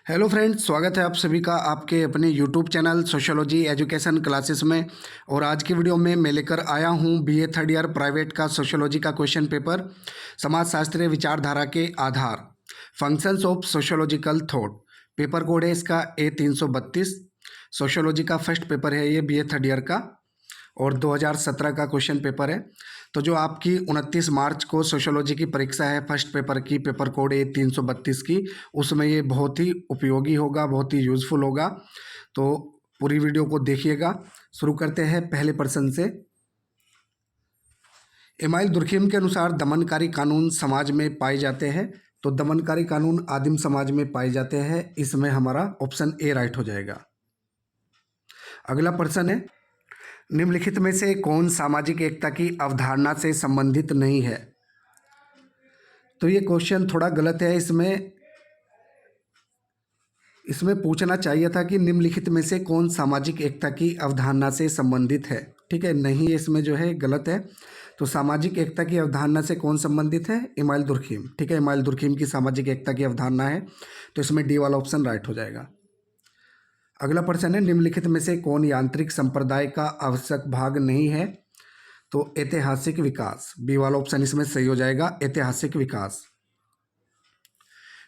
Hello friends, स्वागत है आप सभी का आपके अपने YouTube channel sociology education classes में। और आज की वीडियो में मैं लेकर आया हूं बीए थर्ड ईयर प्राइवेट का सोशियोलॉजी का क्वेश्चन पेपर, समाजशास्त्रीय विचारधारा के आधार, functions of sociological thought. Paper code है इसका A332। सोशियोलॉजी का फर्स्ट पेपर है ये बीए थर्ड ईयर का और 2017 का क्वेश्चन पेपर है। तो जो आपकी 29 मार्च को सोशियोलॉजी की परीक्षा है फर्स्ट पेपर की, पेपर कोड A332 की, उसमें ये बहुत ही उपयोगी होगा, बहुत ही यूज़फुल होगा। तो पूरी वीडियो को देखिएगा। शुरू करते हैं पहले प्रश्न से। इमाइल दुर्खिम के अनुसार दमनकारी कानून समाज में पाए जाते हैं। तो दमनकारी कानून आदिम समाज में पाए जाते हैं, इसमें हमारा ऑप्शन ए राइट हो जाएगा। अगला प्रश्न है, निम्नलिखित में से कौन सामाजिक एकता की अवधारणा से संबंधित नहीं है। तो ये क्वेश्चन थोड़ा गलत है। इसमें पूछना चाहिए था कि निम्नलिखित में से कौन सामाजिक एकता की अवधारणा से संबंधित है। ठीक है, नहीं, इसमें जो है गलत है। तो सामाजिक एकता की अवधारणा से कौन संबंधित है? Email Durkheim. ठीक है, इमाइल दुर्खिम की सामाजिक एकता की अवधारणा है, तो इसमें डी वाला ऑप्शन राइट हो जाएगा। अगला प्रश्न है, निम्नलिखित में से कौन यांत्रिक संप्रदाय का आवश्यक भाग नहीं है? तो ऐतिहासिक विकास, बी वाला ऑप्शन इसमें सही हो जाएगा, ऐतिहासिक विकास।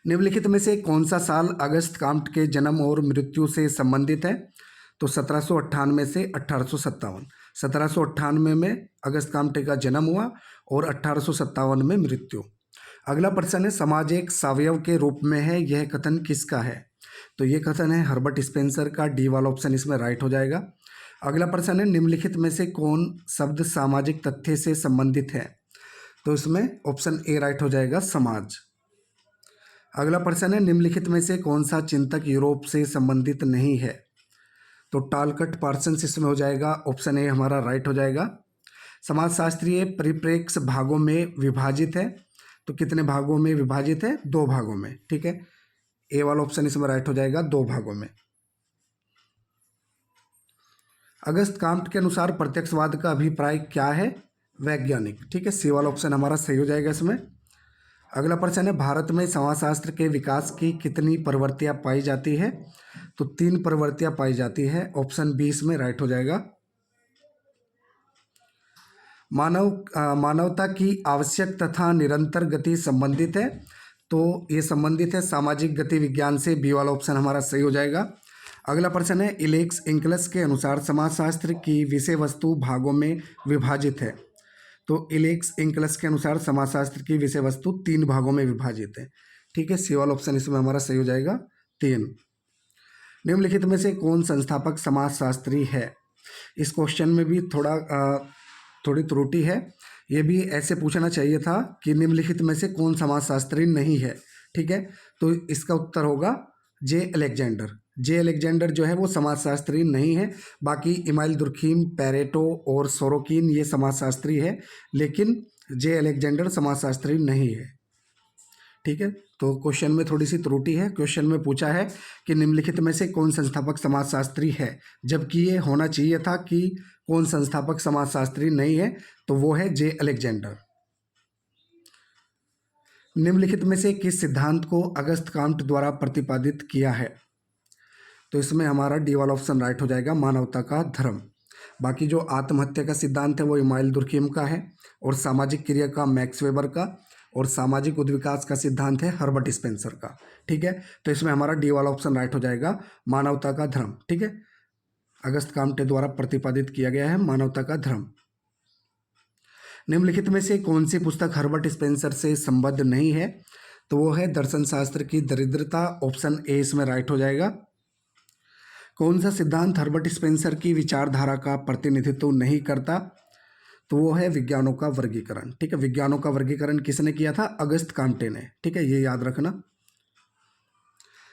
निम्नलिखित में से कौन सा साल अगस्त काम्ट के जन्म और मृत्यु से संबंधित है? तो 1798 से 1857। 1798 में अगस्त काम्टे का जन्म हुआ और 1857 में मृत्यु। अगला प्रश्न है, समाज एक सवयव के रूप में है, यह कथन किसका है? तो ये कथन है हर्बर्ट स्पेंसर का, डी वाला ऑप्शन इसमें राइट हो जाएगा। अगला प्रश्न है, निम्नलिखित में से कौन शब्द सामाजिक तथ्य से संबंधित है? तो इसमें ऑप्शन ए राइट हो जाएगा, समाज। अगला प्रश्न है, निम्नलिखित में से कौन सा चिंतक यूरोप से संबंधित नहीं है? तो टालकट पार्सन्स इसमें हो जाएगा, ऑप्शन ए हमारा राइट हो जाएगा। समाजशास्त्रीय परिप्रेक्ष्य भागों में विभाजित है, तो कितने भागों में विभाजित है? 2 भागों में। ठीक है, ए वाला ऑप्शन इसमें राइट हो जाएगा, 2 भागों में। अगस्त काम्ट के अनुसार प्रत्यक्षवाद का अभिप्राय क्या है? वैज्ञानिक। ठीक है, सी वाला ऑप्शन हमारा सही हो जाएगा इसमें। अगला प्रश्न है, भारत में समाजशास्त्र के विकास की कितनी प्रवृत्तियां पाई जाती है? तो 3 प्रवृत्तियां पाई जाती है, ऑप्शन बी इसमें राइट हो जाएगा। मानवता की आवश्यक तथा निरंतर गति संबंधित है, तो ये संबंधित है सामाजिक गति विज्ञान से, बी वाला ऑप्शन हमारा सही हो जाएगा। अगला प्रश्न है, इलेक्स इंकलस के अनुसार समाजशास्त्र की विषय वस्तु भागों में विभाजित है। तो इलेक्स इंकलस के अनुसार समाजशास्त्र की विषय वस्तु 3 भागों में विभाजित है। ठीक है, सी वाला ऑप्शन इसमें हमारा सही हो जाएगा, 3। निम्नलिखित में से कौन संस्थापक समाजशास्त्री है? इस क्वेश्चन में भी थोड़ी त्रुटि है। ये भी ऐसे पूछना चाहिए था कि निम्नलिखित में से कौन समाजशास्त्री नहीं है। ठीक है, तो इसका उत्तर होगा जे अलेक्जेंडर। जे अलेक्जेंडर जो है वो समाजशास्त्री नहीं है। बाकी इमाइल दुर्खिम, पेरेटो और सोरोकिन ये समाजशास्त्री है, लेकिन जे अलेक्जेंडर समाजशास्त्री नहीं है। ठीक है, तो क्वेश्चन में थोड़ी सी त्रुटि है। क्वेश्चन में पूछा है कि निम्नलिखित में से कौन संस्थापक समाजशास्त्री है, जबकि ये होना चाहिए था कि कौन संस्थापक समाजशास्त्री नहीं है, तो वो है जे अलेक्जेंडर। निम्नलिखित में से किस सिद्धांत को अगस्त काम्ट द्वारा प्रतिपादित किया है? तो इसमें हमारा डी वाला ऑप्शन राइट हो जाएगा, मानवता का धर्म। बाकी जो आत्महत्या का सिद्धांत है वो इमाइल दुर्खिम का है, और सामाजिक क्रिया का मैक्स वेबर का, और सामाजिक उद्विकास का सिद्धांत है हर्बर्ट स्पेंसर का। ठीक है, तो इसमें हमारा डी वाला ऑप्शन राइट हो जाएगा, मानवता का धर्म। ठीक है, अगस्त काम्टे द्वारा प्रतिपादित किया गया है मानवता का धर्म। निम्नलिखित में से कौन सी पुस्तक हर्बर्ट स्पेंसर से संबद्ध नहीं है? तो वो है दर्शन शास्त्र की दरिद्रता, ऑप्शन ए इसमें राइट हो जाएगा। कौन सा सिद्धांत हर्बर्ट स्पेंसर की विचारधारा का प्रतिनिधित्व नहीं करता? तो वो है विज्ञानों का वर्गीकरण। ठीक है, विज्ञानों का वर्गीकरण किसने किया था? अगस्त काम्टे ने। ठीक है, ये याद रखना।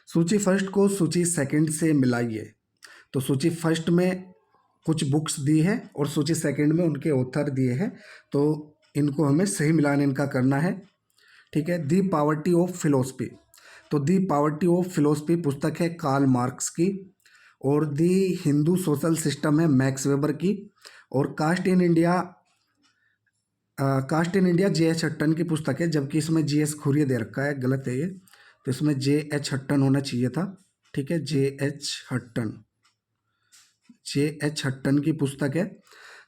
सूची फर्स्ट को सूची सेकंड से मिलाइए। तो सूची फर्स्ट में कुछ बुक्स दी है और सूची सेकंड में उनके ऑथर दिए हैं, तो इनको हमें सही मिलान इनका करना है। ठीक है, दी पॉवर्टी ऑफ फिलोसफी। तो दी पॉवर्टी ऑफ फिलोसफी पुस्तक है कार्ल मार्क्स की, और दी हिंदू सोशल सिस्टम है मैक्स वेबर की, और caste in India J H Hutton की पुस्तक है, जबकि इसमें जी एस खुरिया दे रखा है, गलत है ये। तो इसमें J.H. हट्टन होना चाहिए था। ठीक है, J.H. हट्टन की पुस्तक है।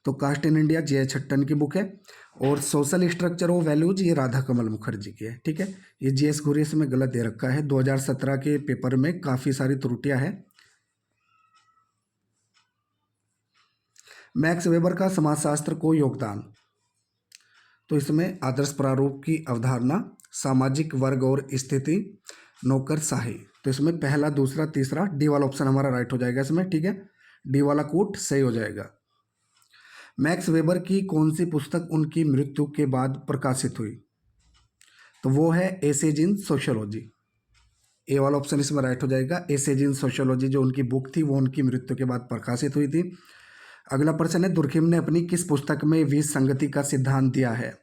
तो caste in India J.H. Hutton की बुक है। और सोशल स्ट्रक्चर ऑफ वैल्यूज ये राधा कमल मुखर्जी की है। ठीक है, ये G.S. घुरेस में गलत दे रखा है, 2017 के पेपर में काफ़ी सारी त्रुटियां हैं। मैक्स वेबर का समाजशास्त्र को योगदान, तो इसमें आदर्श प्रारूप की अवधारणा, सामाजिक वर्ग और स्थिति, नौकरशाही। तो इसमें पहला, दूसरा, तीसरा, डी वाला ऑप्शन हमारा राइट हो जाएगा इसमें। ठीक है, डी वाला कोट सही हो जाएगा। मैक्स वेबर की कौन सी पुस्तक उनकी मृत्यु के बाद प्रकाशित हुई? तो वो है एसेज इन सोशियोलॉजी। ए वाला ऑप्शन इसमें राइट हो जाएगा। एसेज इन सोशियोलॉजी जो उनकी बुक थी वो उनकी मृत्यु के बाद प्रकाशित हुई थी। अगला प्रश्न है, दुर्खिम ने अपनी किस पुस्तक में विसंगति का सिद्धांत दिया है?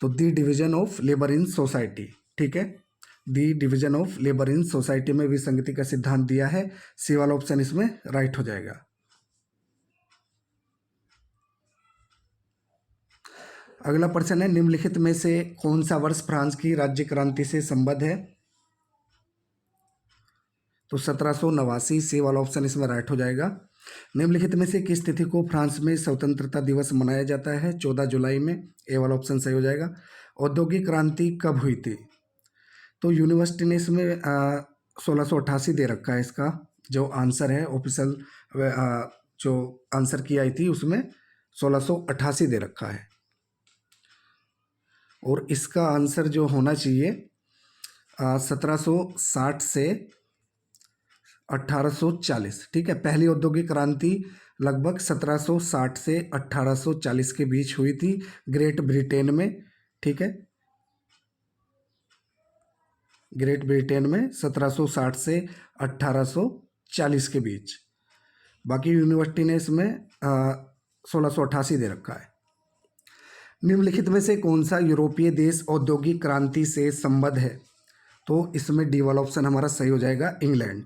तो the division of labour in society. ठीक है, the division of labour in society में विसंगति का सिद्धांत दिया है। सी वाला ऑप्शन इसमें राइट हो जाएगा। अगला प्रश्न है, निम्नलिखित में से कौन सा वर्ष फ्रांस की राज्य क्रांति से संबद्ध है? तो 1789, सी वाला ऑप्शन इसमें राइट हो जाएगा। निम्नलिखित में से किस तिथि को फ्रांस में स्वतंत्रता दिवस मनाया जाता है? 14 जुलाई में। ए वाला ऑप्शन सही हो जाएगा। औद्योगिक क्रांति कब हुई थी? तो यूनिवर्सिटी ने इसमें 1688 दे रखा है। इसका जो आंसर है ऑफिशियल जो आंसर की आई थी उसमें 1688 दे रखा है। और इसका आंसर जो होना चाहिए 1760 से 1840। ठीक है, पहली औद्योगिक क्रांति लगभग 1760 से 1840 के बीच हुई थी ग्रेट ब्रिटेन में। ठीक है, ग्रेट ब्रिटेन में 1760 से 1840 के बीच। बाकी यूनिवर्सिटी ने इसमें 1688 दे रखा है। निम्नलिखित में से कौन सा यूरोपीय देश औद्योगिक क्रांति से संबद्ध है? तो इसमें डी वाला ऑप्शन हमारा सही हो जाएगा, इंग्लैंड।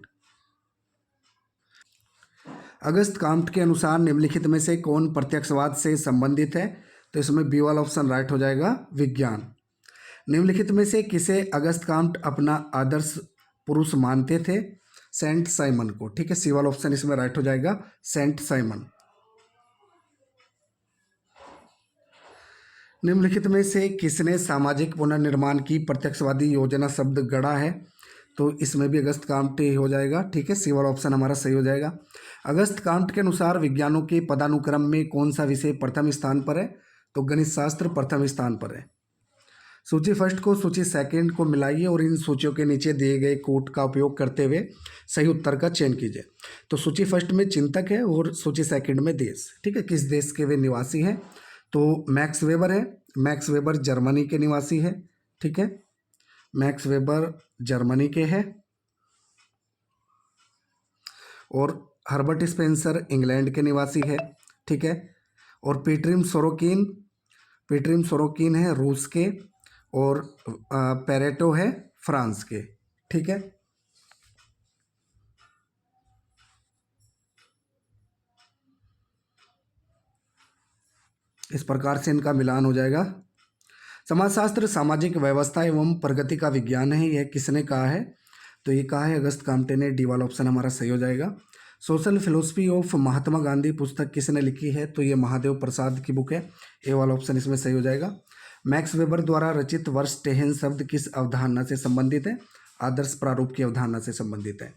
अगस्त काम्ट के अनुसार निम्नलिखित में से कौन प्रत्यक्षवाद से संबंधित है? तो इसमें बी वाला ऑप्शन राइट हो जाएगा, विज्ञान। निम्नलिखित में से किसे अगस्त काम्ट अपना आदर्श पुरुष मानते थे? सेंट साइमन को। ठीक है, सी वाला ऑप्शन इसमें राइट हो जाएगा, सेंट साइमन। निम्नलिखित में से किसने सामाजिक पुनर्निर्माण की प्रत्यक्षवादी योजना शब्द गढ़ा है? तो इसमें भी अगस्त काम्ट ही हो जाएगा। ठीक है, सी वाला ऑप्शन हमारा सही हो जाएगा। अगस्त काम्ट के अनुसार विज्ञानों के पदानुक्रम में कौन सा विषय प्रथम स्थान पर है? तो गणित शास्त्र प्रथम स्थान पर है। सूची फर्स्ट को सूची सेकंड को मिलाइए और इन सूचियों के नीचे दिए गए कोट का उपयोग करते हुए सही उत्तर का चयन कीजिए। तो सूची फर्स्ट में चिंतक है और सूची सेकंड में देश। ठीक है, किस देश के वे निवासी हैं? तो मैक्स वेबर है। मैक्स वेबर जर्मनी के निवासी है। ठीक है, मैक्स वेबर जर्मनी के हैं। और हर्बर्ट स्पेंसर इंग्लैंड के निवासी है। ठीक है, और पीटरिम सोरोकिन है रूस के। और पेरेटो है फ्रांस के। ठीक है, इस प्रकार से इनका मिलान हो जाएगा। समाजशास्त्र सामाजिक व्यवस्था एवं प्रगति का विज्ञान है, यह किसने कहा है? तो ये कहा है अगस्त काम्टे ने। डी वाला ऑप्शन हमारा सही हो जाएगा। Social philosophy of Mahatma Gandhi पुस्तक किसने लिखी है? तो ये महादेव प्रसाद की बुक है। ए वाला ऑप्शन इसमें सही हो जाएगा। मैक्स वेबर द्वारा रचित वर्षटेहन शब्द किस अवधारणा से संबंधित है? आदर्श प्रारूप की अवधारणा से संबंधित है।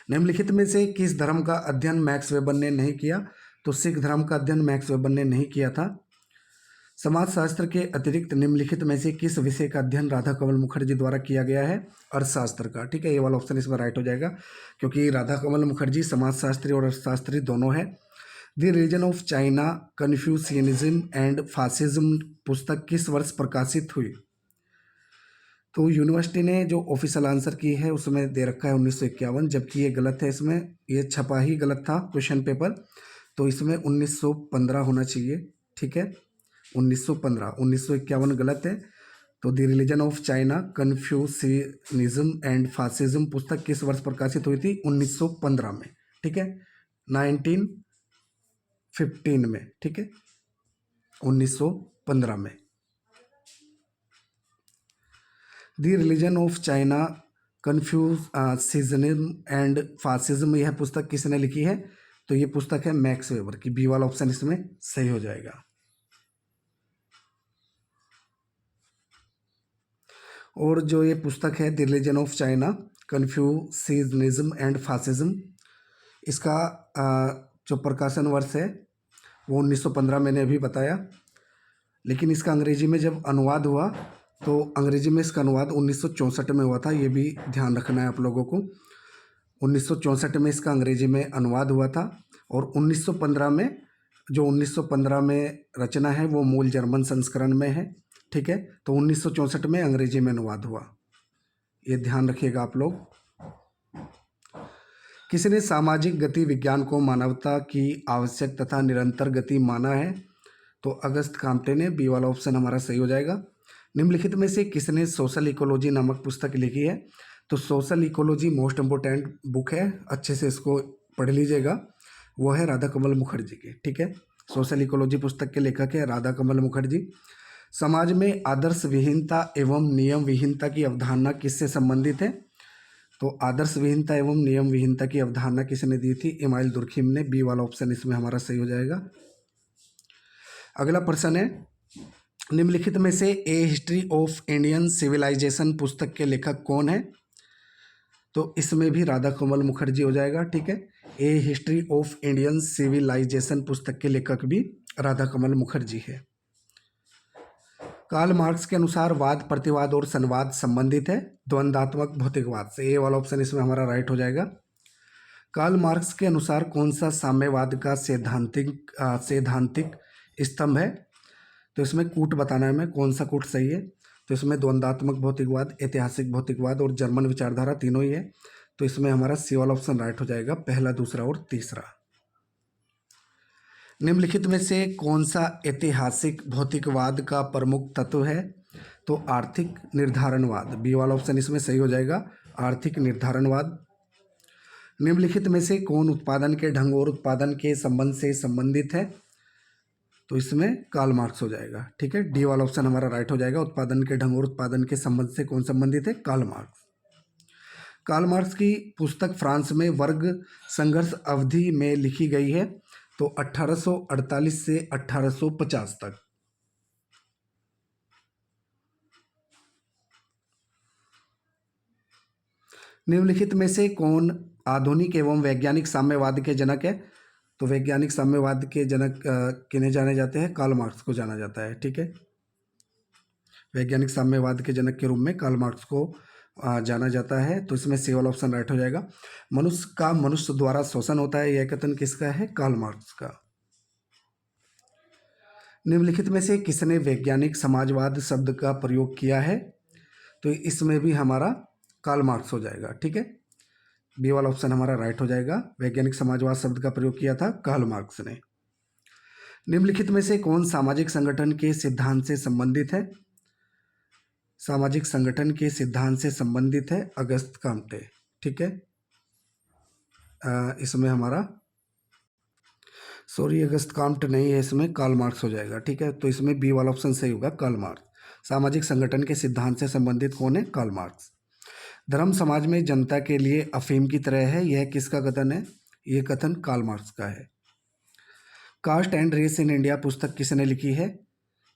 निम्नलिखित में से किस धर्म का अध्ययन मैक्स वेबर ने नहीं किया? तो सिख धर्म का अध्ययन मैक्स वेबर ने नहीं किया था। समाजशास्त्र के अतिरिक्त निम्नलिखित में से किस विषय का अध्ययन राधा कमल मुखर्जी द्वारा किया गया है? अर्थशास्त्र का। ठीक है, ये वाला ऑप्शन इसमें राइट हो जाएगा क्योंकि राधा कमल मुखर्जी समाजशास्त्री और अर्थशास्त्री दोनों है। The religion of China, Confucianism and fascism पुस्तक किस वर्ष प्रकाशित हुई? तो यूनिवर्सिटी ने जो ऑफिशियल आंसर की है उसमें दे रखा है 1951, जबकि ये गलत है। इसमें ये छपा ही गलत था क्वेश्चन पेपर, तो इसमें 1915 होना चाहिए। ठीक है, 1915, 1951 गलत है। तो the religion of China, Confucianism and fascism पुस्तक किस वर्ष प्रकाशित हुई थी? 1915 में। ठीक है, 1915 में। ठीक है, 1915 में। The religion of China Confucianism and fascism, यह पुस्तक किसने लिखी है? तो ये पुस्तक है मैक्स वेबर की। बी वाला ऑप्शन इसमें सही हो जाएगा। और जो ये पुस्तक है the religion of China, Confucianism and fascism, इसका जो प्रकाशन वर्ष है वो 1915 मैंने अभी बताया। लेकिन इसका अंग्रेजी में जब अनुवाद हुआ तो अंग्रेजी में इसका अनुवाद 1964 में हुआ था, ये भी ध्यान रखना है आप लोगों को। 1964 में इसका अंग्रेजी में अनुवाद हुआ था और 1915 में, जो 1915 में रचना है वो मूल जर्मन संस्करण में है। ठीक है, तो 1964 में अंग्रेजी में अनुवाद हुआ, ये ध्यान रखिएगा आप लोग। किसने सामाजिक गति विज्ञान को मानवता की आवश्यक तथा निरंतर गति माना है? तो अगस्त काम्टे ने। बी वाला ऑप्शन हमारा सही हो जाएगा। निम्नलिखित में से किसने सोशल इकोलॉजी नामक पुस्तक लिखी है? तो social ecology most important book है, अच्छे से इसको पढ़ लीजिएगा। वो है राधा कमल मुखर्जी की। ठीक है, सोशल इकोलॉजी पुस्तक के लेखक है राधा कमल मुखर्जी। समाज में आदर्श विहीनता एवं नियम विहीनता की अवधारणा किससे संबंधित है? तो आदर्श विहीनता एवं नियम विहीनता की अवधारणा किसने दी थी? इमाइल दुर्खिम ने। बी वाला ऑप्शन इसमें हमारा सही हो जाएगा। अगला प्रश्न है, निम्नलिखित में से ए हिस्ट्री ऑफ इंडियन सिविलाइजेशन पुस्तक के लेखक कौन है? तो इसमें भी राधा कमल मुखर्जी हो जाएगा। ठीक है, ए हिस्ट्री ऑफ इंडियन सिविलाइजेशन पुस्तक के लेखक भी राधा कमल मुखर्जी है। कार्ल मार्क्स के अनुसार वाद, प्रतिवाद और संवाद संबंधित है द्वंद्वात्मक भौतिकवाद से। ए वाला ऑप्शन इसमें हमारा राइट हो जाएगा। कार्ल मार्क्स के अनुसार कौन सा साम्यवाद का सैद्धांतिक स्तंभ है? तो इसमें कूट बताना है हमें, कौन सा कूट सही है। तो इसमें द्वंद्वात्मक भौतिकवाद, ऐतिहासिक भौतिकवाद और जर्मन विचारधारा तीनों ही है। तो इसमें हमारा सी वाला ऑप्शन राइट हो जाएगा, पहला, दूसरा और तीसरा। निम्नलिखित में से कौन सा ऐतिहासिक भौतिकवाद का प्रमुख तत्व है? तो आर्थिक निर्धारणवाद। बी वाला ऑप्शन इसमें सही हो जाएगा, आर्थिक निर्धारणवाद। निम्नलिखित में से कौन उत्पादन के ढंग और उत्पादन के संबंध से संबंधित है? तो इसमें कार्ल मार्क्स हो जाएगा। ठीक है, डी वाला ऑप्शन हमारा राइट हो जाएगा। उत्पादन के ढंग और उत्पादन के संबंध से कौन संबंधित है? Karl marks. कार्ल मार्क्स की पुस्तक फ्रांस में वर्ग संघर्ष अवधि में लिखी गई है, तो 1848 से 1850 तक। निम्नलिखित में से कौन आधुनिक एवं वैज्ञानिक साम्यवाद के जनक है? तो वैज्ञानिक साम्यवाद के जनक किन्हें जाने जाते हैं? कार्ल मार्क्स को जाना जाता है। ठीक है, वैज्ञानिक साम्यवाद के जनक के रूप में कार्ल मार्क्स को जाना जाता है। तो इसमें सी वाला ऑप्शन राइट हो जाएगा। मनुष्य का मनुष्य द्वारा शोषण होता है, यह कथन किसका है? कार्ल मार्क्स का। निम्नलिखित में से किसने वैज्ञानिक समाजवाद शब्द का प्रयोग किया है? तो इसमें भी हमारा कार्ल मार्क्स हो जाएगा। ठीक है, बी वाला ऑप्शन हमारा राइट हो जाएगा। वैज्ञानिक समाजवाद शब्द का प्रयोग किया था कार्ल मार्क्स ने। निम्नलिखित में से कौन सामाजिक संगठन के सिद्धांत से संबंधित है? सामाजिक संगठन के सिद्धांत से संबंधित है अगस्त काम्टे। ठीक है, इसमें हमारा अगस्त काम्टे नहीं है, इसमें कार्ल मार्क्स हो जाएगा। ठीक है, तो इसमें बी वाला ऑप्शन सही होगा, कार्ल मार्क्स। सामाजिक संगठन के सिद्धांत से संबंधित कौन है? Karl Marx. धर्म समाज में जनता के लिए अफीम की तरह है, यह किसका कथन है? यह कथन कार्ल मार्क्स का है। Caste and race in India पुस्तक किसने लिखी है?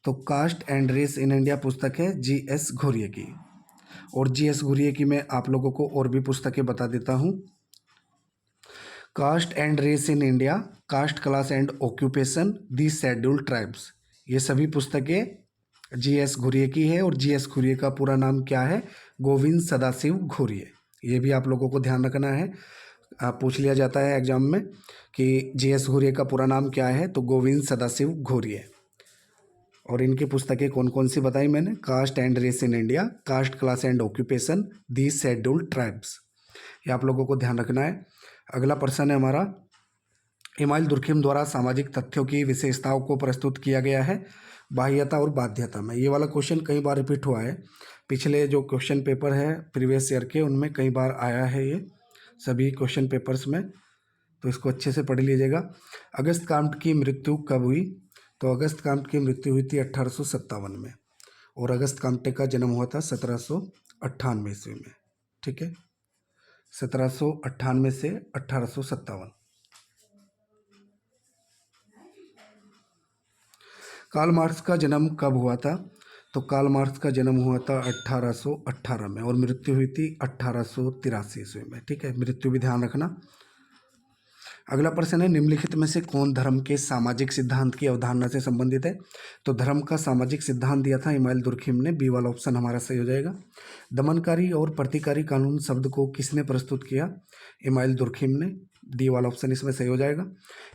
तो caste and race in India पुस्तक है जी.एस. घुरिये की। और जी.एस. घुरिये की मैं आप लोगों को और भी पुस्तकें बता देता हूँ। Caste and race in India, caste class and occupation, the scheduled tribes, ये सभी पुस्तकें जी.एस. घुरिये की है। और जी.एस. घुरिये का पूरा नाम क्या है? गोविंद सदाशिव घुरिये। ये भी आप लोगों को ध्यान रखना है, पूछ लिया जाता है एग्जाम में कि जी.एस. घुरिये का पूरा नाम क्या है? तो गोविंद सदाशिव घुरिये। और इनकी पुस्तकें कौन कौन सी बताई मैंने? Caste and race in India, caste class and occupation, the scheduled tribes, ये आप लोगों को ध्यान रखना है। अगला प्रश्न है हमारा, इमाइल दुर्खिम द्वारा सामाजिक तथ्यों की विशेषताओं को प्रस्तुत किया गया है बाह्यता और बाध्यता में। ये वाला क्वेश्चन कई बार रिपीट हुआ है, पिछले जो क्वेश्चन पेपर है प्रीवियस ईयर के उनमें कई बार आया है ये सभी क्वेश्चन पेपर्स में, तो इसको अच्छे से पढ़ लीजिएगा। अगस्त काम्ट की मृत्यु कब हुई? तो अगस्त काम्ट की मृत्यु हुई थी 1857 में, और अगस्त काम्टे का जन्म हुआ था 1798 ईस्वी में। ठीक है, 1798 से 1857। कार्ल मार्क्स का जन्म कब हुआ था? तो कार्ल मार्क्स का जन्म हुआ था 1818 में और मृत्यु हुई थी 1883 ईस्वी में। ठीक है, मृत्यु भी ध्यान रखना। अगला प्रश्न है, निम्नलिखित में से कौन धर्म के सामाजिक सिद्धांत की अवधारणा से संबंधित है? तो धर्म का सामाजिक सिद्धांत दिया था इमाइल दुर्खिम ने। बी वाला ऑप्शन हमारा सही हो जाएगा। दमनकारी और प्रतिकारी कानून शब्द को किसने प्रस्तुत किया? इमाइल दुर्खिम ने। डी वाला ऑप्शन इसमें सही हो जाएगा।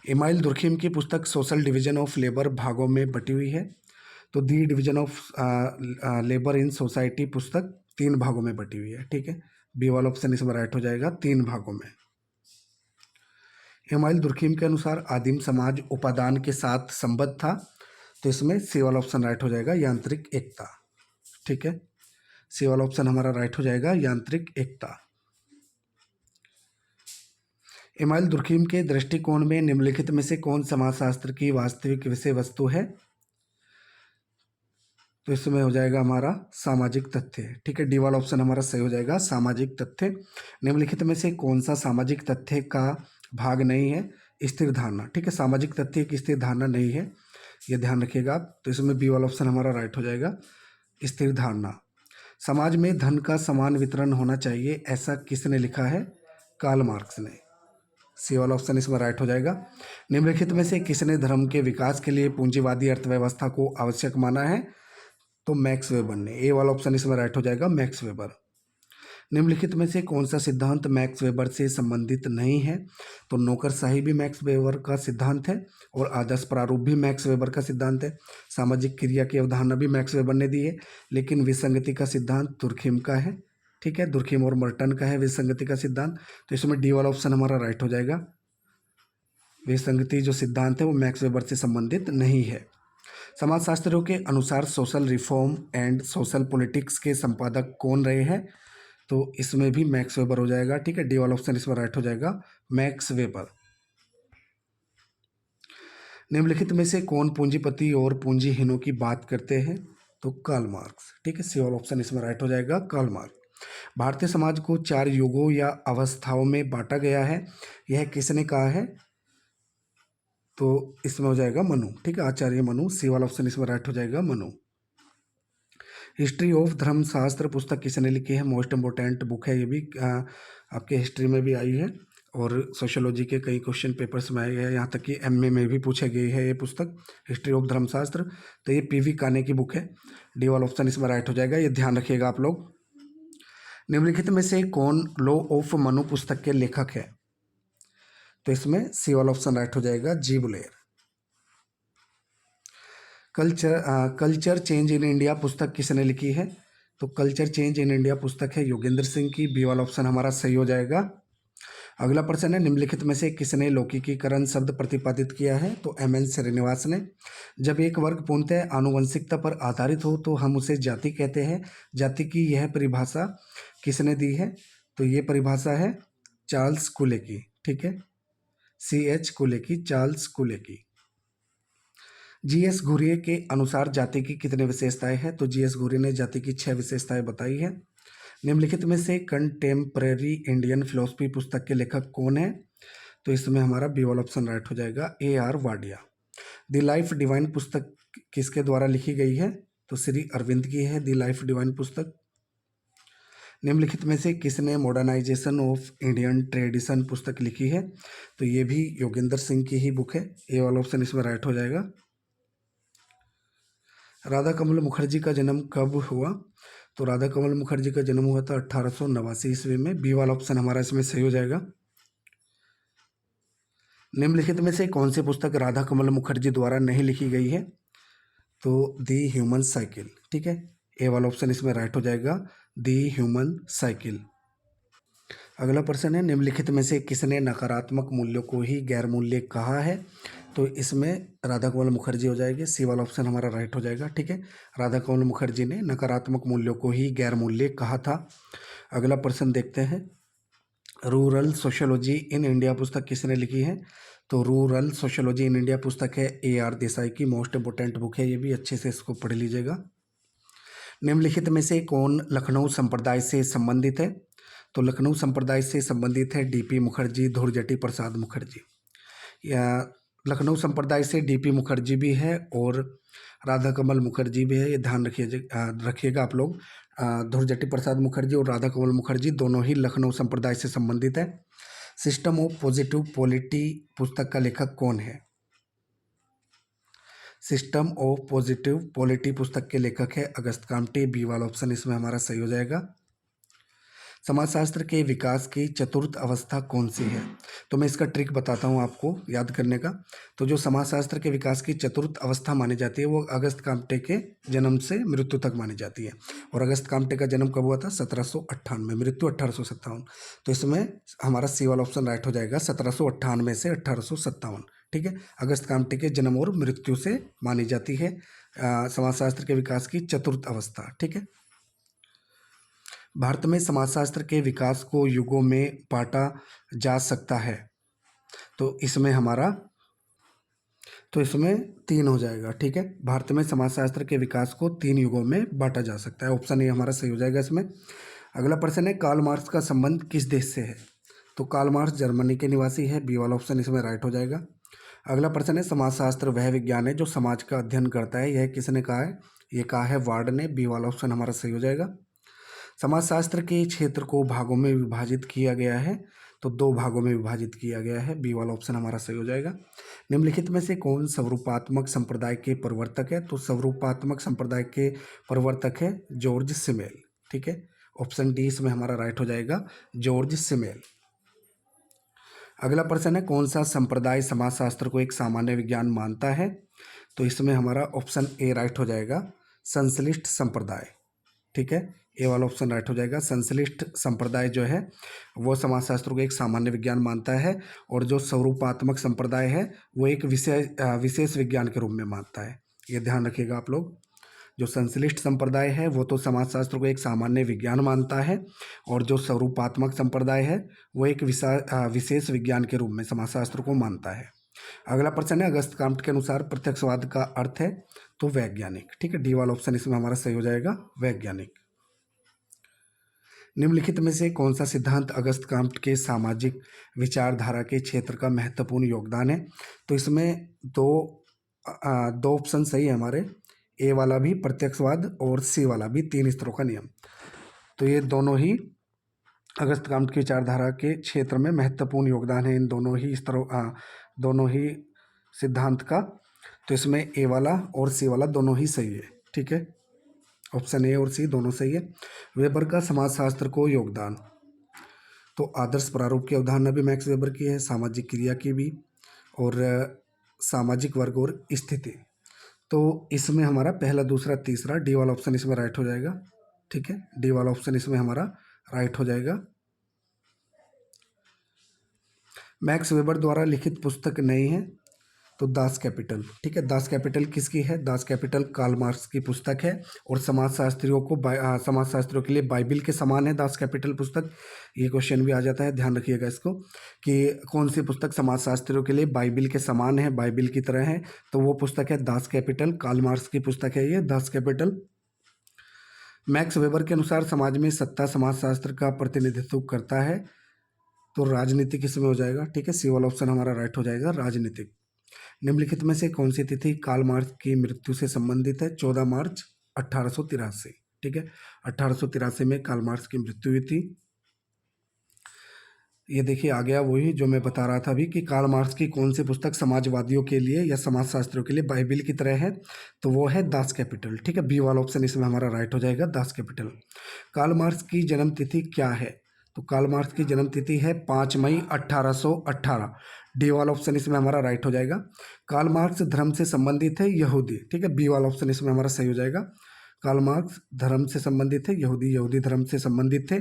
इमाइल दुर्खिम की पुस्तक सोशल डिवीजन ऑफ लेबर भागों में बटी हुई है। तो the division of labour in society पुस्तक 3 भागों में बटी हुई है। ठीक है, बी वाला ऑप्शन इसमें राइट हो जाएगा, 3 भागों में। इमाइल दुर्खिम के अनुसार आदिम समाज उपादान के साथ संबद्ध था। तो इसमें सी वाला ऑप्शन राइट हो जाएगा, यांत्रिक एकता। ठीक है, सी वाला ऑप्शन हमारा राइट हो जाएगा, यांत्रिक एकता। इमाइल दुर्खिम के दृष्टिकोण में निम्नलिखित में से कौन समाजशास्त्र की वास्तविक विषय वस्तु है? तो इसमें हो जाएगा हमारा सामाजिक तथ्य। ठीक है, डी वाला ऑप्शन हमारा सही हो जाएगा, सामाजिक तथ्य। निम्नलिखित में से कौन सा सामाजिक तथ्य का भाग नहीं है? स्थिर धारणा। ठीक है, सामाजिक तथ्य की स्थिर धारणा नहीं है, ये ध्यान रखिएगा आप। तो इसमें बी वाला ऑप्शन हमारा राइट हो जाएगा, स्थिर धारणा। समाज में धन का समान वितरण होना चाहिए, ऐसा किसने लिखा है? कार्ल मार्क्स ने। सी वाला ऑप्शन इसमें राइट हो जाएगा। निम्नलिखित में से किसने धर्म के विकास के लिए पूंजीवादी अर्थव्यवस्था को आवश्यक माना है? तो मैक्स वेबर ने। ए वाला ऑप्शन इसमें राइट हो जाएगा, मैक्स वेबर। निम्नलिखित में से कौन सा सिद्धांत मैक्स वेबर से संबंधित नहीं है? तो नौकरशाही भी मैक्स वेबर का सिद्धांत है और आदर्श प्रारूप भी मैक्स वेबर का सिद्धांत है। सामाजिक क्रिया की अवधारणा भी मैक्स वेबर ने दी है, लेकिन विसंगति का सिद्धांत दुर्खिम का है। ठीक है, दुर्खिम और मर्टन का है विसंगति का सिद्धांत। तो इसमें डी वाला ऑप्शन हमारा राइट हो जाएगा। विसंगति जो सिद्धांत है वो मैक्स वेबर से संबंधित नहीं है। समाजशास्त्रियों के अनुसार social reform and social politics के संपादक कौन रहे हैं? तो इसमें भी मैक्स वेबर हो जाएगा। ठीक है, डी वाला ऑप्शन इसमें राइट हो जाएगा, मैक्स वेबर। निम्नलिखित में से कौन पूंजीपति और पूंजीहीनों की बात करते हैं? तो कार्ल मार्क्स। ठीक है, सी वाला ऑप्शन इसमें राइट हो जाएगा, कार्ल मार्क्स। भारतीय समाज को 4 युगों या अवस्थाओं में बांटा गया है, यह किसने कहा है? तो इसमें हो जाएगा मनु। ठीक है, आचार्य मनु। सी वाला ऑप्शन इसमें राइट हो जाएगा, मनु। हिस्ट्री ऑफ धर्मशास्त्र पुस्तक किसने लिखी है? मोस्ट इम्पोर्टेंट बुक है ये भी, आपके हिस्ट्री में भी आई है और सोशियोलॉजी के कई क्वेश्चन पेपर्स में आई है, यहाँ तक कि एमए में भी पूछे गई है ये पुस्तक, हिस्ट्री ऑफ धर्मशास्त्र। तो ये पीवी काने की बुक है। डी वाला ऑप्शन इसमें राइट हो जाएगा, ये ध्यान रखिएगा आप लोग। निम्नलिखित में से कौन लॉ ऑफ मनु पुस्तक के लेखक है? तो इसमें सी वाला ऑप्शन राइट हो जाएगा, जी बुलेयर। कल्चर चेंज इन इंडिया पुस्तक किसने लिखी है? तो कल्चर चेंज इन इंडिया पुस्तक है योगेंद्र सिंह की। बी वाला ऑप्शन हमारा सही हो जाएगा। अगला प्रश्न है, निम्नलिखित में से किसने लौकिकीकरण शब्द प्रतिपादित किया है? तो एम.एन. श्रीनिवास ने। जब एक वर्ग पूर्णतः आनुवंशिकता पर आधारित हो तो हम उसे जाति कहते हैं। जाति की यह परिभाषा किसने दी है? तो ये परिभाषा है चार्ल्स कूले की। ठीक है, C.H. कूले की, चार्ल्स कूले की। जी.एस. घुरिये के अनुसार जाति की कितने विशेषताएं हैं? तो जी.एस. घुरिये ने जाति की 6 विशेषताएं बताई है। निम्नलिखित में से कंटेम्परेरी इंडियन फिलोसफी पुस्तक के लेखक कौन है? तो इसमें हमारा बी वाला ऑप्शन राइट हो जाएगा, A.R. Wadia. The life divine पुस्तक किसके द्वारा लिखी गई है? तो श्री अरविंद की है द लाइफ डिवाइन पुस्तक। निम्नलिखित में से किसने मॉडर्नाइजेशन ऑफ इंडियन ट्रेडिशन पुस्तक लिखी है? तो ये भी योगेंद्र सिंह की ही बुक है। ए वाला ऑप्शन इसमें राइट हो जाएगा। राधा कमल मुखर्जी का जन्म कब हुआ? तो राधा कमल मुखर्जी का जन्म हुआ था 1889 ईस्वी में। बी वाला ऑप्शन हमारा इसमें सही हो जाएगा। निम्नलिखित में से कौन सी पुस्तक राधा कमल मुखर्जी द्वारा नहीं लिखी गई है? तो दी ह्यूमन साइकिल। ठीक है, ए वाला ऑप्शन इसमें राइट हो जाएगा, दी ह्यूमन साइकिल। अगला प्रश्न है, निम्नलिखित में से किसने नकारात्मक मूल्यों को ही गैर मूल्य कहा है? तो इसमें राधा कमल मुखर्जी हो जाएगी। सी वाला ऑप्शन हमारा राइट हो जाएगा। ठीक है, राधा कमल मुखर्जी ने नकारात्मक मूल्यों को ही गैर मूल्य कहा था। अगला प्रश्न देखते हैं, रूरल सोशियोलॉजी इन इंडिया पुस्तक किसने लिखी है? तो रूरल सोशियोलॉजी इन इंडिया पुस्तक है A.R. देसाई की। मोस्ट इंपोर्टेंट बुक है ये भी, अच्छे से इसको पढ़ लीजिएगा। निम्नलिखित में से कौन लखनऊ संप्रदाय से संबंधित है? तो लखनऊ संप्रदाय से संबंधित है डीपी मुखर्जी, धुरजटी प्रसाद मुखर्जी। या लखनऊ संप्रदाय से डीपी मुखर्जी भी है और राधा कमल मुखर्जी भी है, ये ध्यान रखिएगा आप लोग। धुरजटी प्रसाद मुखर्जी और राधा कमल मुखर्जी दोनों ही लखनऊ संप्रदाय से संबंधित है। सिस्टम ऑफ पॉजिटिव पॉलिटी पुस्तक का लेखक कौन है? सिस्टम ऑफ पॉजिटिव पॉलिटी पुस्तक के लेखक है अगस्त काम्टे। बी वाला ऑप्शन इसमें हमारा सही हो जाएगा। समाजशास्त्र के विकास की चतुर्थ अवस्था कौन सी है? तो मैं इसका ट्रिक बताता हूँ आपको याद करने का। तो जो समाजशास्त्र के विकास की चतुर्थ अवस्था मानी जाती है वो अगस्त काम्टे के जन्म से मृत्यु तक मानी जाती है। और अगस्त काम्टे का जन्म कब हुआ था? 1798, मृत्यु 1857। तो इसमें हमारा सी वाला ऑप्शन राइट हो जाएगा, 1798 से 1857। ठीक है, अगस्त काम्टे के जन्म और मृत्यु से मानी जाती है समाजशास्त्र के विकास की चतुर्थ अवस्था। ठीक है, भारत में समाजशास्त्र के विकास को युगों में बांटा जा सकता है। तो इसमें 3 हो जाएगा। ठीक है, भारत में समाजशास्त्र के विकास को 3 युगों में बांटा जा सकता है। ऑप्शन ए हमारा सही हो जाएगा इसमें। अगला प्रश्न है, कार्ल मार्क्स का संबंध किस देश से है? तो कार्ल मार्क्स जर्मनी के निवासी है। बी वाला ऑप्शन इसमें राइट हो जाएगा। अगला प्रश्न है, समाजशास्त्र वह विज्ञान है जो समाज का अध्ययन करता है, यह किसने कहा है? ये कहा है वार्ड ने। बी वाला ऑप्शन हमारा सही हो जाएगा। समाजशास्त्र के क्षेत्र को भागों में विभाजित किया गया है। तो 2 भागों में विभाजित किया गया है। बी वाला ऑप्शन हमारा सही हो जाएगा। निम्नलिखित में से कौन स्वरूपात्मक संप्रदाय के प्रवर्तक है? तो स्वरूपात्मक संप्रदाय के प्रवर्तक है जॉर्ज सिमेल। ठीक है, ऑप्शन डी इसमें हमारा राइट हो जाएगा, जॉर्ज सिमेल। अगला प्रश्न है, कौन सा संप्रदाय समाजशास्त्र को एक सामान्य विज्ञान मानता है? तो इसमें हमारा ऑप्शन ए राइट हो जाएगा, संश्लिष्ट संप्रदाय। ठीक है, ए वाला ऑप्शन राइट हो जाएगा। संश्लिष्ट संप्रदाय जो है वो समाजशास्त्र को एक सामान्य विज्ञान मानता है और जो स्वरूपात्मक संप्रदाय है वो एक विशेष विज्ञान के रूप में मानता है। ये ध्यान रखिएगा आप लोग। जो संश्लिष्ट संप्रदाय है वो तो समाजशास्त्र को एक सामान्य विज्ञान मानता है और जो स्वरूपात्मक संप्रदाय है वो एक विशेष विज्ञान के रूप में समाजशास्त्र को मानता है। अगला प्रश्न है, अगस्त काम्ट के अनुसार प्रत्यक्षवाद का अर्थ है? तो वैज्ञानिक। ठीक है, डी वाला ऑप्शन इसमें हमारा सही हो जाएगा, वैज्ञानिक। निम्नलिखित में से कौन सा सिद्धांत अगस्त काम्ट के सामाजिक विचारधारा के क्षेत्र का महत्वपूर्ण योगदान है? तो इसमें दो ऑप्शन सही है हमारे, ए वाला भी प्रत्यक्षवाद और सी वाला भी 3 स्तरों का नियम। तो ये दोनों ही अगस्त काम्ट की विचारधारा के क्षेत्र में महत्वपूर्ण योगदान है इन दोनों ही सिद्धांत का। तो इसमें ए वाला और सी वाला दोनों ही सही है। ठीक है, ऑप्शन ए और सी दोनों सही है। वेबर का समाजशास्त्र को योगदान, तो आदर्श प्रारूप की अवधारणा भी मैक्स वेबर की है, सामाजिक क्रिया की भी, और सामाजिक वर्ग और स्थिति। तो इसमें हमारा पहला, दूसरा, तीसरा, डी वाला ऑप्शन इसमें राइट हो जाएगा। ठीक है, डी वाला ऑप्शन इसमें हमारा राइट हो जाएगा। मैक्स वेबर द्वारा लिखित पुस्तक नहीं है, तो दास कैपिटल। ठीक है, दास कैपिटल किसकी है? दास कैपिटल कार्ल मार्क्स की पुस्तक है और समाजशास्त्रियों के लिए बाइबिल के समान है दास कैपिटल पुस्तक। ये क्वेश्चन भी आ जाता है, ध्यान रखिएगा इसको कि कौन सी पुस्तक समाजशास्त्रियों के लिए बाइबिल के समान है, बाइबिल की तरह है। तो वो पुस्तक है दास कैपिटल, कार्ल मार्क्स की पुस्तक है ये दास कैपिटल। मैक्स वेबर के अनुसार समाज में सत्ता समाजशास्त्र का प्रतिनिधित्व करता है, तो राजनीतिक इसमें हो जाएगा। ठीक है, सी वाला ऑप्शन हमारा राइट हो जाएगा, राजनीतिक। निम्नलिखित में से कौन सी तिथि कार्ल मार्क्स की मृत्यु से संबंधित है? 14 मार्च 1883। ठीक है, 1883 में कार्ल मार्क्स की मृत्यु हुई थी। ये देखिए आ गया वही जो मैं बता रहा था अभी कि कार्ल मार्क्स की कौन सी पुस्तक समाजवादियों के लिए या समाजशास्त्रियों के लिए बाइबिल की तरह है? तो वो है दास कैपिटल। ठीक है, बी वाला ऑप्शन इसमें हमारा राइट हो जाएगा, दास कैपिटल। कार्ल मार्क्स की जन्म तिथि क्या है? तो कार्ल मार्क्स की जन्म तिथि है 5 मई 1818। डी वाला ऑप्शन इसमें हमारा राइट हो जाएगा। कार्ल मार्क्स धर्म से संबंधित है, यहूदी। ठीक है, बी वाला ऑप्शन इसमें हमारा सही हो जाएगा। कार्ल मार्क्स धर्म से संबंधित है, यहूदी धर्म से संबंधित थे।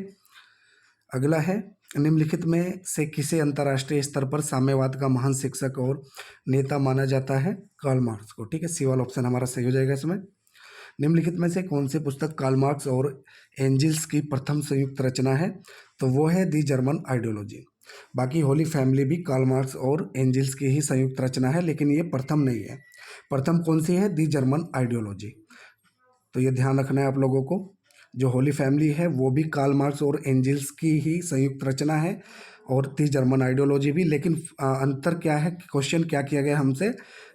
अगला है, निम्नलिखित में से किसे अंतर्राष्ट्रीय स्तर पर साम्यवाद का महान शिक्षक और नेता माना जाता है? कार्ल मार्क्स को। ठीक है, सी वाला ऑप्शन हमारा सही हो जाएगा इसमें। निम्नलिखित में से कौन सी पुस्तक कार्ल मार्क्स और एंजिल्स की प्रथम संयुक्त रचना है? तो वो है दी जर्मन आइडियोलॉजी। बाकी होली फैमिली भी कार्ल मार्क्स और एंजिल्स की ही संयुक्त रचना है, लेकिन ये प्रथम नहीं है। प्रथम कौन सी है? दी जर्मन आइडियोलॉजी। तो ये ध्यान रखना है आप लोगों को। जो होली फैमिली है वो भी कार्ल मार्क्स और एंजल्स की ही संयुक्त रचना है, और दी जर्मन आइडियोलॉजी भी। लेकिन अंतर क्या है, क्वेश्चन क्या किया गया हमसे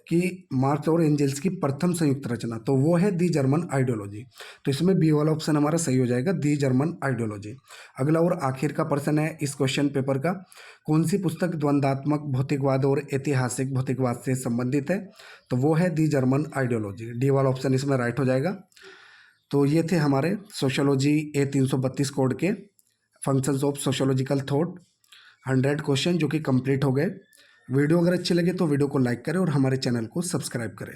कि मार्क्स और एंजल्स की प्रथम संयुक्त रचना, तो वो है दी जर्मन आइडियोलॉजी। तो इसमें बी वाला ऑप्शन हमारा सही हो जाएगा, दी जर्मन आइडियोलॉजी। अगला और आखिर का प्रश्न है इस क्वेश्चन पेपर का, कौन सी पुस्तक द्वंद्वात्मक भौतिकवाद और ऐतिहासिक भौतिकवाद से संबंधित है, तो वो है दी जर्मन आइडियोलॉजी। डी वाला ऑप्शन इसमें राइट हो जाएगा। तो ये थे हमारे सोशियोलॉजी A332 कोड के functions of sociological thought 100 question जो कि कंप्लीट हो गए। वीडियो अगर अच्छी लगे तो वीडियो को लाइक करें और हमारे चैनल को सब्सक्राइब करें।